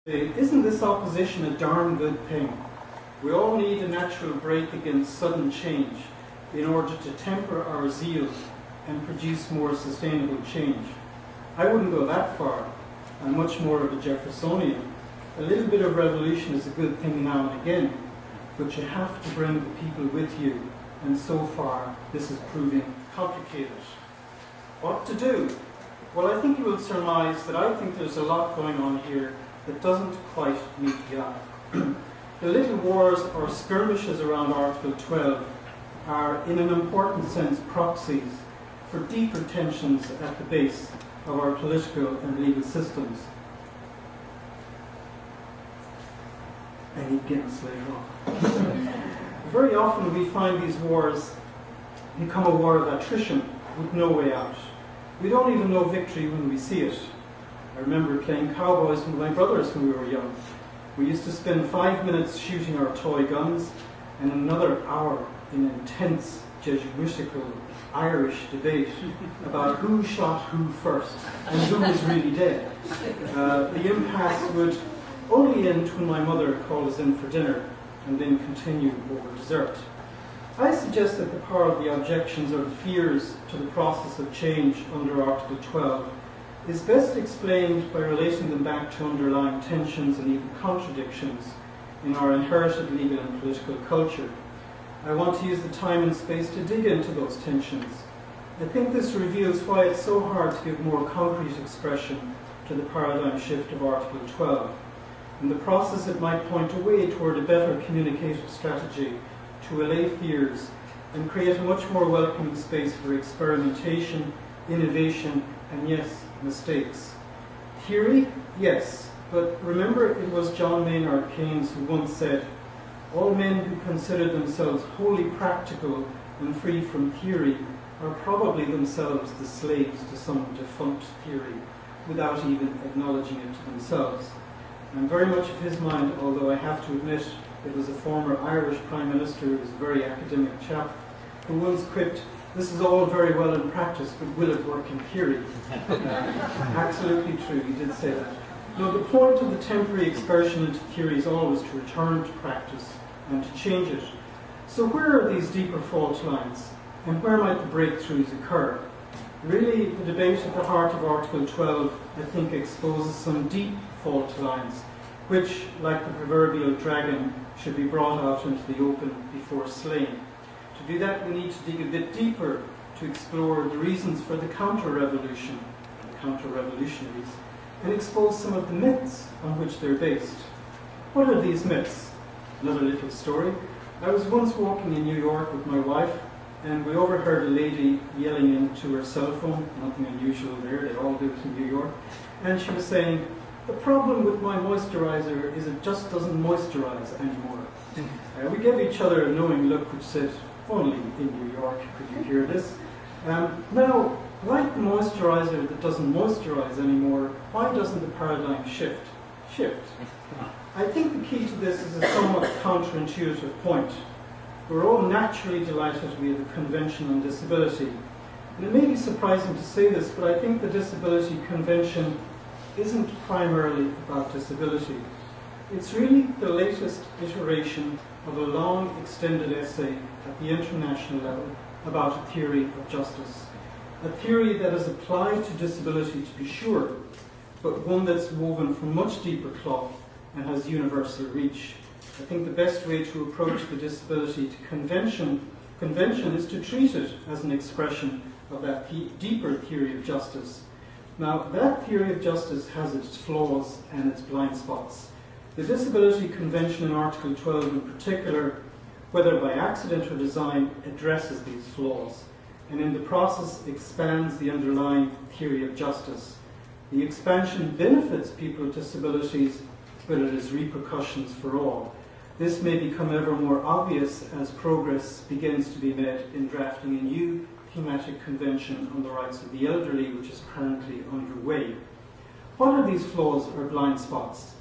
Isn't this opposition a darn good thing? We all need a natural break against sudden change in order to temper our zeal and produce more sustainable change. I wouldn't go that far. I'm much more of a Jeffersonian. A little bit of revolution is a good thing now and again, but you have to bring the people with you, and so far this is proving complicated. What to do? Well, I think you will surmise that I think there's a lot going on here that doesn't quite meet the eye. The little wars or skirmishes around Article 12 are, in an important sense, proxies for deeper tensions at the base of our political and legal systems. I need Guinness later on. Very often we find these wars become a war of attrition with no way out. We don't even know victory when we see it. I remember playing cowboys with my brothers when we were young. We used to spend 5 minutes shooting our toy guns and another hour in intense Jesuitical Irish debate about who shot who first and who was really dead. The impasse would only end when my mother called us in for dinner and then continue over dessert. I suggest that the power of the objections or the fears to the process of change under Article 12 is best explained by relating them back to underlying tensions and even contradictions in our inherited legal and political culture. I want to use the time and space to dig into those tensions. I think this reveals why it's so hard to give more concrete expression to the paradigm shift of Article 12. In the process, it might point a way toward a better communicative strategy to allay fears and create a much more welcoming space for experimentation, innovation, and yes, mistakes. Theory? Yes, but remember it was John Maynard Keynes who once said, "All men who consider themselves wholly practical and free from theory are probably themselves the slaves to some defunct theory, without even acknowledging it to themselves." I'm very much of his mind, although I have to admit it was a former Irish Prime Minister who was a very academic chap, who once quipped, "This is all very well in practice, but will it work in theory?" Absolutely true, he did say that. No, the point of the temporary excursion into theory is always to return to practice and to change it. So where are these deeper fault lines, and where might the breakthroughs occur? Really, the debate at the heart of Article 12, I think, exposes some deep fault lines, which, like the proverbial dragon, should be brought out into the open before slain. To do that, we need to dig a bit deeper to explore the reasons for the counter-revolution, the counter-revolutionaries, and expose some of the myths on which they're based. What are these myths? Another little story. I was once walking in New York with my wife, and we overheard a lady yelling into her cell phone. Nothing unusual there, they all do it in New York. And she was saying, "The problem with my moisturizer is it just doesn't moisturize anymore." We gave each other a knowing look which said, "Only in New York could you hear this." Now, like the moisturizer that doesn't moisturize anymore, why doesn't the paradigm shift? I think the key to this is a somewhat counterintuitive point. We're all naturally delighted we have a convention on disability. And it may be surprising to say this, but I think the Disability Convention isn't primarily about disability. It's really the latest iteration of a long, extended essay at the international level about a theory of justice. A theory that is applied to disability, to be sure, but one that's woven from much deeper cloth and has universal reach. I think the best way to approach the disability convention is to treat it as an expression of that deeper theory of justice. Now, that theory of justice has its flaws and its blind spots. The Disability Convention in Article 12 in particular, whether by accident or design, addresses these flaws, and in the process expands the underlying theory of justice. The expansion benefits people with disabilities, but it has repercussions for all. This may become ever more obvious as progress begins to be made in drafting a new thematic convention on the rights of the elderly, which is currently underway. What are these flaws or blind spots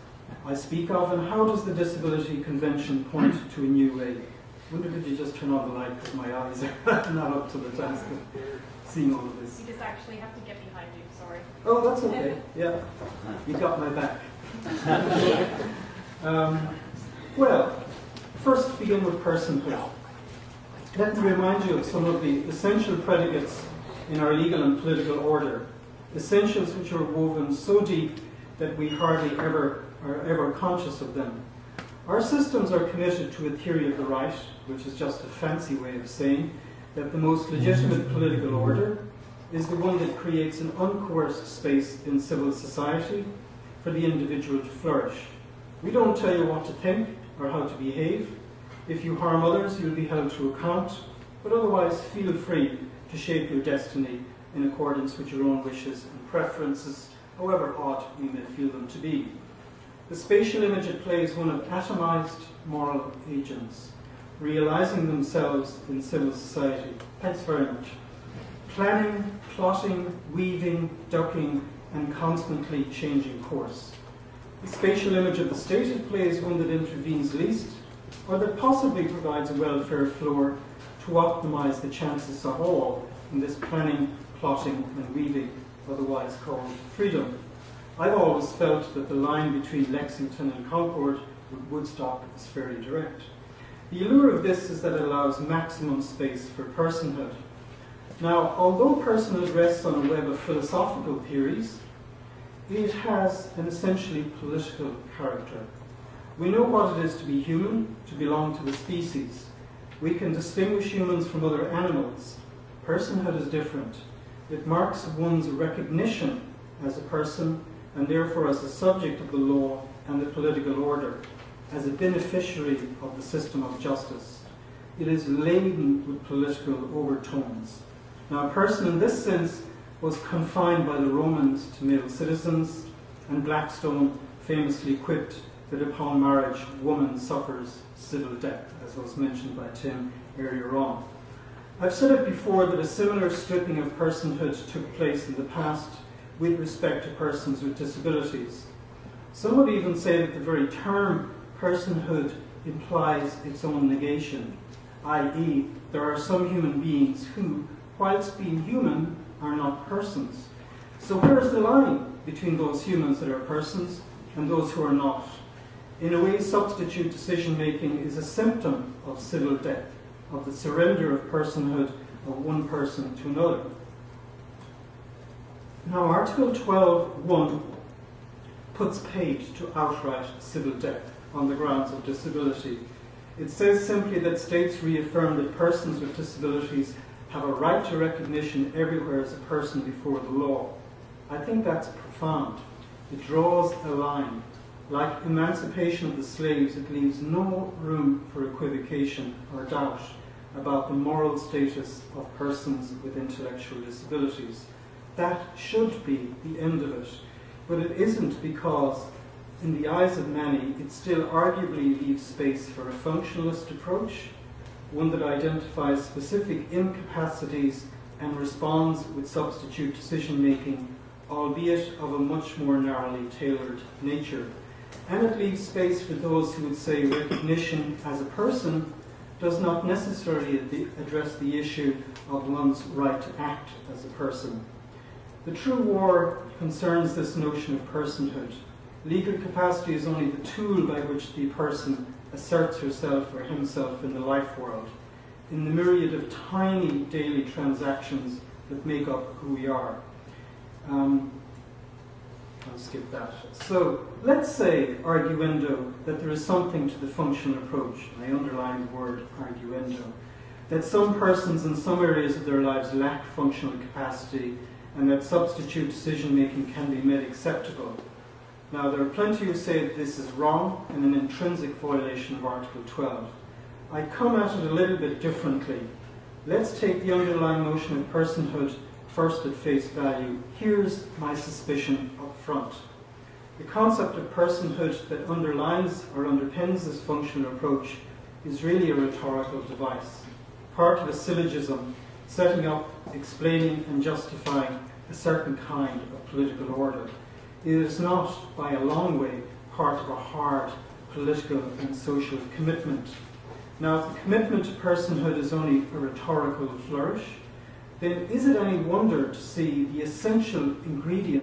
I speak of, and how does the Disability Convention point to a new way? I wonder if you just turn on the light because my eyes are not up to the task of seeing all of this. You just actually have to get behind you, sorry. Oh, that's okay. Yeah, you got my back. Well, first begin with personhood. Let me remind you of some of the essential predicates in our legal and political order, essentials which are woven so deep that we hardly ever are ever conscious of them. Our systems are committed to a theory of the right, which is just a fancy way of saying that the most legitimate political order is the one that creates an uncoerced space in civil society for the individual to flourish. We don't tell you what to think or how to behave. If you harm others, you'll be held to account, but otherwise feel free to shape your destiny in accordance with your own wishes and preferences, however odd you may feel them to be. The spatial image at play is one of atomized moral agents, realizing themselves in civil society. Thanks very much. Planning, plotting, weaving, ducking, and constantly changing course. The spatial image of the state at play is one that intervenes least, or that possibly provides a welfare floor to optimize the chances of all in this planning, plotting, and weaving, otherwise called freedom. I've always felt that the line between Lexington and Concord with Woodstock is fairly direct. The allure of this is that it allows maximum space for personhood. Now, although personhood rests on a web of philosophical theories, it has an essentially political character. We know what it is to be human, to belong to the species. We can distinguish humans from other animals. Personhood is different. It marks one's recognition as a person, and therefore as a subject of the law and the political order, as a beneficiary of the system of justice. It is laden with political overtones. Now, a person in this sense was confined by the Romans to male citizens, and Blackstone famously quipped that upon marriage, woman suffers civil death, as was mentioned by Tim earlier on. I've said it before that a similar stripping of personhood took place in the past with respect to persons with disabilities. Some would even say that the very term personhood implies its own negation, i.e., there are some human beings who, whilst being human, are not persons. So where is the line between those humans that are persons and those who are not? In a way, substitute decision-making is a symptom of civil death, of the surrender of personhood of one person to another. Now, Article 12.1 puts paid to outright civil death on the grounds of disability. It says simply that states reaffirm that persons with disabilities have a right to recognition everywhere as a person before the law. I think that's profound. It draws a line. Like emancipation of the slaves, it leaves no room for equivocation or doubt about the moral status of persons with intellectual disabilities. That should be the end of it, but it isn't, because in the eyes of many it still arguably leaves space for a functionalist approach, one that identifies specific incapacities and responds with substitute decision-making, albeit of a much more narrowly tailored nature. And it leaves space for those who would say recognition as a person does not necessarily address the issue of one's right to act as a person. The true war concerns this notion of personhood. Legal capacity is only the tool by which the person asserts herself or himself in the life world, in the myriad of tiny daily transactions that make up who we are. I'll skip that. So let's say, arguendo, that there is something to the functional approach. I underline the word arguendo. That some persons in some areas of their lives lack functional capacity, and that substitute decision-making can be made acceptable. Now, there are plenty who say that this is wrong and an intrinsic violation of Article 12. I come at it a little bit differently. Let's take the underlying notion of personhood first at face value. Here's my suspicion up front. The concept of personhood that underlines or underpins this functional approach is really a rhetorical device, part of a syllogism, setting up, explaining and justifying a certain kind of political order. It is not, by a long way, part of a hard political and social commitment. Now, if the commitment to personhood is only a rhetorical flourish, then is it any wonder to see the essential ingredient